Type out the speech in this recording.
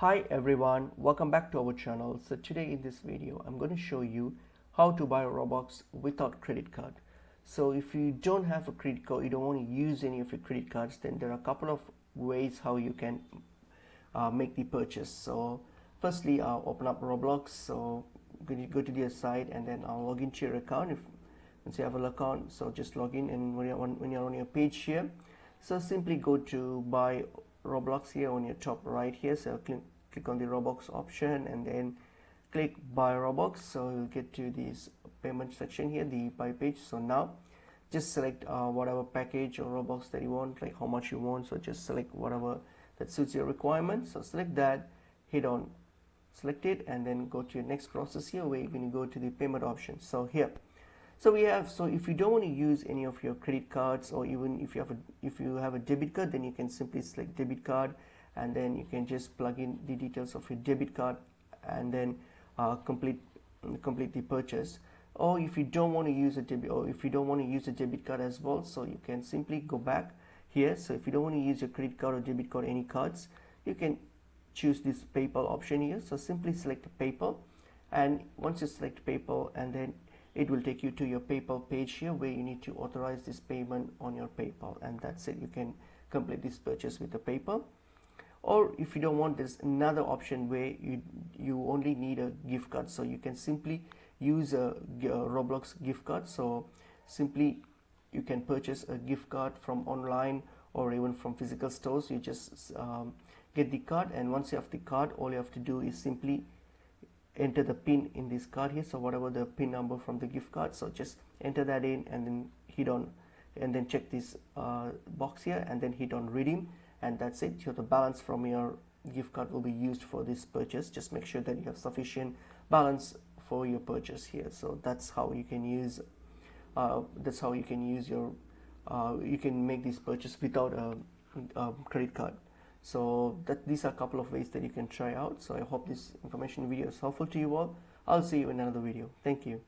Hi everyone, welcome back to our channel. So today in this video I'm going to show you how to buy Robux without credit card. So if you don't have a credit card, you don't want to use any of your credit cards, then there are a couple of ways how you can make the purchase. So firstly, I'll open up Roblox. So I'm going to go to their site and then I'll log into your account. Once you have an account, so just log in, and when you're on your page here, so simply go to buy Roblox here on your top right here. So click on the Robux option and then click buy Robux. So you'll get to this payment section here, the buy page. So now just select whatever package or Robux that you want, like how much you want. So just select whatever that suits your requirements. So select that, hit on select it, and then go to your next process here where you're going to go to the payment option. So here, so if you don't want to use any of your credit cards, or even if you have a debit card, then you can simply select debit card, and then you can just plug in the details of your debit card and then complete the purchase. Or if you don't want to use a debit card as well, so you can simply go back here. So if you don't want to use your credit card or debit card, any cards, you can choose this PayPal option here. So simply select PayPal, and once you select PayPal, and then it will take you to your PayPal page here where you need to authorize this payment on your PayPal, and that's it. You can complete this purchase with the PayPal. Or if you don't want, there's another option where you only need a gift card. So you can simply use a Roblox gift card. So simply you can purchase a gift card from online or even from physical stores. You just get the card, and once you have the card, all you have to do is simply enter the pin in this card here. So whatever the pin number from the gift card, so just enter that in and then hit on, and then check this box here and then hit on redeem, and that's it. So the balance from your gift card will be used for this purchase. Just make sure that you have sufficient balance for your purchase here. So that's how you can use your you can make this purchase without a credit card. So these are a couple of ways that you can try out. So I hope this information video is helpful to you all. I'll see you in another video. Thank you.